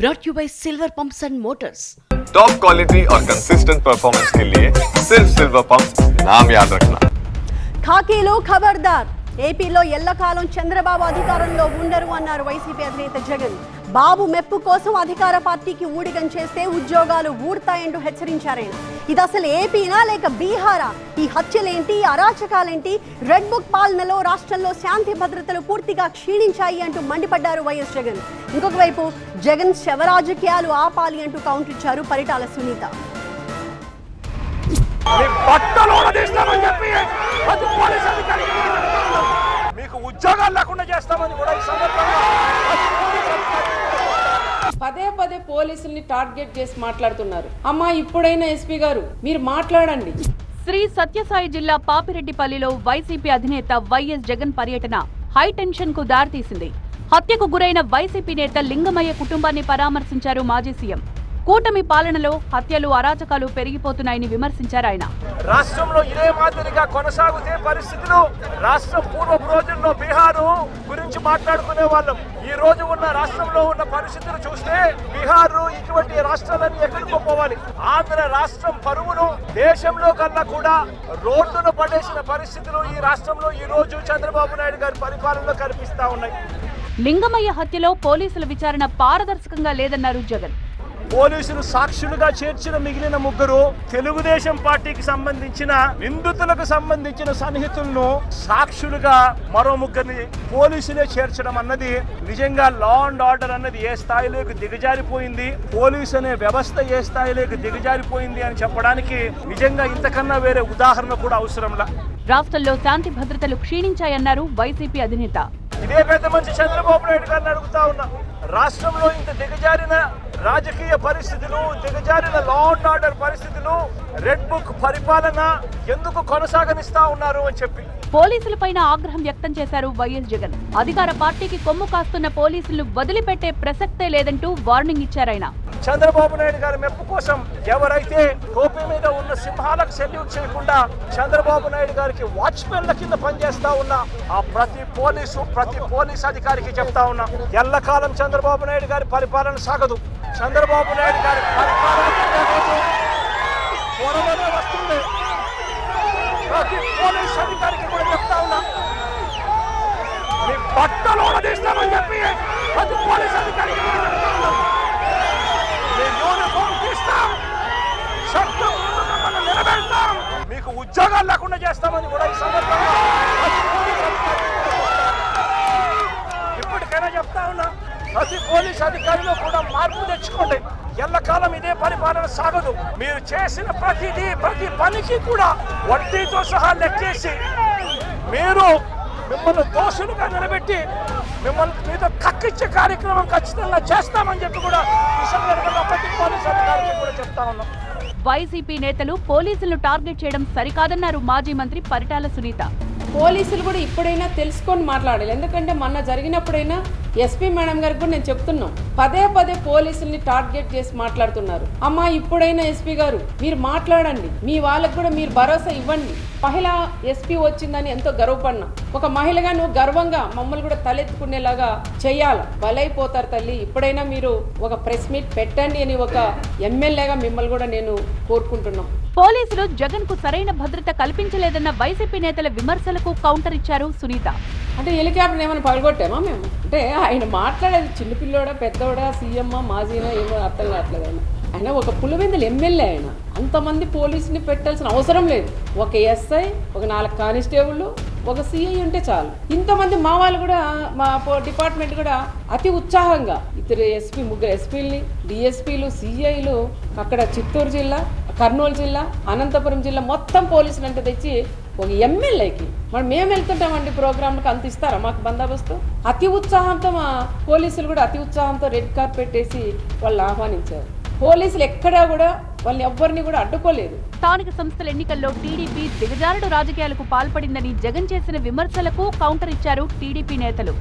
brought you by Silver Pumps and Motors. Top quality और consistent performance के लिए सिर्फ सिल्वर पंप्स नाम याद रखना। ఖాకీలో ఖబర్దార్ ఏపీలో ఎల్లకాలం చంద్రబాబు అధికారంలో ఉండరు అన్నారు వైసీపీ అధినేత జగన్. బాబు మెప్పు కోసం అధికార పార్టీకి ఊడిగం చేస్తే ఉద్యోగాలు ఊడతాయంటూ హెచ్చరించారాయన. ఇది అసలు ఏపీనా లేక బీహారా? ఈ హత్యలేంటి, అరాచకాలేంటి? రెడ్ బుక్ పాలనలో రాష్ట్రంలో శాంతి భద్రతలు పూర్తిగా క్షీణించాయి అంటూ మండిపడ్డారు వైఎస్ జగన్. ఇంకొక వైపు జగన్ శవ రాజకీయాలు ఆపాలి అంటూ కౌంటర్ ఇచ్చారు పరిటాల సునీత. ఉద్యోగాలు లేకుండా చేస్తామని కూడా ఈ సందర్భంగా పదే పదే పోలీసుల్ని టార్గెట్ చేసి మాట్లాడుతున్నారు. అమ్మా ఇప్పుడైనా ఎస్పీ గారు మీరు మాట్లాడండి. శ్రీ సత్యసాయి జిల్లా పాపిరెడ్డిపల్లిలో వైసీపీ అధినేత వైఎస్ జగన్ పర్యటన హై టెన్షన్ కు దారితీసింది. హత్యకు గురైన వైసీపీ నేత లింగమయ్య కుటుంబాన్ని పరామర్శించారు మాజీ సీఎం. కూటమి పాలనలో హత్యలు, అరాచకాలు పెరిగిపోతున్నాయని విమర్శించారు ఆయన. రాష్ట్రంలో ఇదే మాదిరిగా కొనసాగుతే పరిస్థితులు రాష్ట్రం పూర్వపు రోజుల్లో బీహారు గురించి మాట్లాడుకునే వాళ్ళం. ఈ రోజు ఉన్న రాష్ట్రంలో ఉన్న పరిస్థితులు చూస్తే బీహారు ఇటువంటి రాష్ట్రాలన్నీ ఎక్కడికో పోవాలి. ఆంధ్ర రాష్ట్రం పరువును దేశంలో కన్నా కూడా రోడ్డును పడేసిన పరిస్థితులు ఈ రాష్ట్రంలో ఈ రోజు చంద్రబాబు నాయుడు గారి పరిపాలనలో కనిపిస్తా ఉన్నాయి. లింగమయ్య హత్యలో పోలీసుల విచారణ పారదర్శకంగా లేదన్నారు జగన్. పోలీసులు సాక్షులుగా చేర్చిన మిగిలిన ముగ్గురు తెలుగుదేశం పార్టీకి సంబంధించిన నిందితులకు సంబంధించిన సన్నిహితులను సాక్షులుగా మరో ముగ్గురిని పోలీసులే చేర్చడం అన్నది నిజంగా లా అండ్ ఆర్డర్ అన్నది ఏ స్థాయిలోకి దిగజారిపోయింది, పోలీసు అనే వ్యవస్థ ఏ స్థాయిలోకి దిగజారిపోయింది అని చెప్పడానికి నిజంగా ఇంతకన్నా వేరే ఉదాహరణ కూడా అవసరంలా. రాష్ట్రంలో శాంతి భద్రతలు క్షీణించాయన్నారు వైసీపీ అధినేత. ఇదే పెద్ద మంచి చంద్రబాబు నాయుడు గారిని అడుగుతా ఉన్నా, రాష్ట్రంలో ఇంత దిగజారిన రాజకీయ పరిస్థితులు, దిగజారిన లా అండ్ ఆర్డర్ పరిస్థితులు, రెడ్ బుక్ పరిపాలన ఎందుకు కొనసాగనిస్తా ఉన్నారు అని చెప్పి పోలీసులపైన ఆగ్రహం వ్యక్తం చేశారు వైఎస్ జగన్. అధికార పార్టీకి కొమ్ము కాస్తున్న పోలీసులు వదిలిపెట్టే ప్రసక్తే లేదంటూ వార్నింగ్ ఇచ్చారాయన. చంద్రబాబు నాయుడు గారి మెప్పు కోసం ఎవరైతే టోపీ మీద ఉన్న సింహాలకు సెల్యూట్ చేయకుండా చంద్రబాబు నాయుడు గారికి వాచ్మెన్ల కింద పనిచేస్తా ఉన్నా ఆ ప్రతి పోలీస్ అధికారికి చెప్తా ఉన్నా, ఎల్లకాలం చంద్రబాబు నాయుడు గారి పరిపాలన సాగదు. చంద్రబాబు నాయుడు గారి పరిపాలన త్వరలోనే వస్తుంది. ప్రతి పోలీస్ అధికారికి కూడా చెప్తా ఉన్నా, మీ బట్టలు తీస్తామని చెప్పి ప్రతి పోలీస్ అధికారికి నిలబెడతాం, మీకు ఉద్యోగాలు లేకుండా చేస్తామని కూడా ఈ సందర్భంగా ఇప్పటికైనా చెప్తా ఉన్నా, ప్రతి పోలీస్ అధికారిలో కూడా మార్పు తెచ్చుకోండి. ఎల్లకాలం ఇదే పరిపాలన సాగదు. మీరు చేసిన ప్రతి పనికి కూడా వడ్డీతో సహా లెక్కేసి మిమ్మల్ని దోషులుగా నిలబెట్టి మీతో కక్కిచ్చే కార్యక్రమం ఖచ్చితంగా చేస్తామని చెప్పి కూడా ఈ సందర్భంగా ప్రతి పోలీస్ అధికారికి కూడా చెప్తా ఉన్నాం. వైసీపీ నేతలు పోలీసులను టార్గెట్ చేయడం సరికాదన్నారు మాజీ మంత్రి పరిటాల సునీత. పోలీసులు కూడా ఇప్పుడైనా తెలుసుకొని మాట్లాడాలి. ఎందుకంటే మొన్న జరిగినప్పుడైనా ఎస్పీ మేడం గారికి కూడా నేను చెప్తున్నాం, పదే పదే పోలీసుల్ని టార్గెట్ చేసి మాట్లాడుతున్నారు. అమ్మా ఇప్పుడైనా ఎస్పీ గారు మీరు మాట్లాడండి, మీ వాళ్ళకు కూడా మీరు భరోసా ఇవ్వండి. మహిళా ఎస్పీ వచ్చిందని ఎంతో గర్వపడినా, ఒక మహిళగా నువ్వు గర్వంగా మమ్మల్ని కూడా తలెత్తుకునేలాగా చెయ్యాలి. బలైపోతారు తల్లి, ఇప్పుడైనా మీరు ఒక ప్రెస్ మీట్ పెట్టండి అని ఒక ఎమ్మెల్యేగా మిమ్మల్ని కూడా నేను కోరుకుంటున్నాం. పోలీసులు జగన్ కు సరైన భద్రత కల్పించలేదన్న వైసీపీ నేతల విమర్శలకు కౌంటర్ ఇచ్చారు సునీత. అంటే హెలికాప్టర్ ఏమైనా పడగొట్టామా మేము? అంటే ఆయన మాట్లాడేది చిన్నపిల్లోడా, పెద్దోడా, సీఎం, మాజీనా ఏమో అర్థం కావట్లేదు. ఆయన ఒక పులివెందుల ఎమ్మెల్యే. ఆయన అంతమంది పోలీసుని పెట్టాల్సిన అవసరం లేదు. ఒక ఎస్ఐ, ఒక 4 కానిస్టేబుల్, ఒక సిఐ ఉంటే చాలు. ఇంతమంది మా వాళ్ళు కూడా, మా డిపార్ట్మెంట్ కూడా అతి ఉత్సాహంగా ముగ్గురు ఎస్పీలని, డిఎస్పీలు, సిఐలు, అక్కడ చిత్తూరు జిల్లా, కర్నూలు జిల్లా, అనంతపురం జిల్లా మొత్తం పోలీసులు అంటే తెచ్చి ఒక ఎమ్మెల్యేకి మేము వెళ్తుంటామండి ప్రోగ్రాంకి అంత ఇస్తారా మాకు బందోబస్తు? అతి ఉత్సాహంతో మా పోలీసులు కూడా అతి ఉత్సాహంతో రెడ్ కార్పెట్ వేసి వాళ్ళు ఆహ్వానించారు. పోలీసులు ఎక్కడా కూడా వాళ్ళని ఎవ్వరిని కూడా అడ్డుకోలేదు. స్థానిక సంస్థల ఎన్నికల్లో టీడీపీ దిగజారుడు రాజకీయాలకు పాల్పడిందని జగన్ చేసిన విమర్శలకు కౌంటర్ ఇచ్చారు టీడీపీ నేతలు.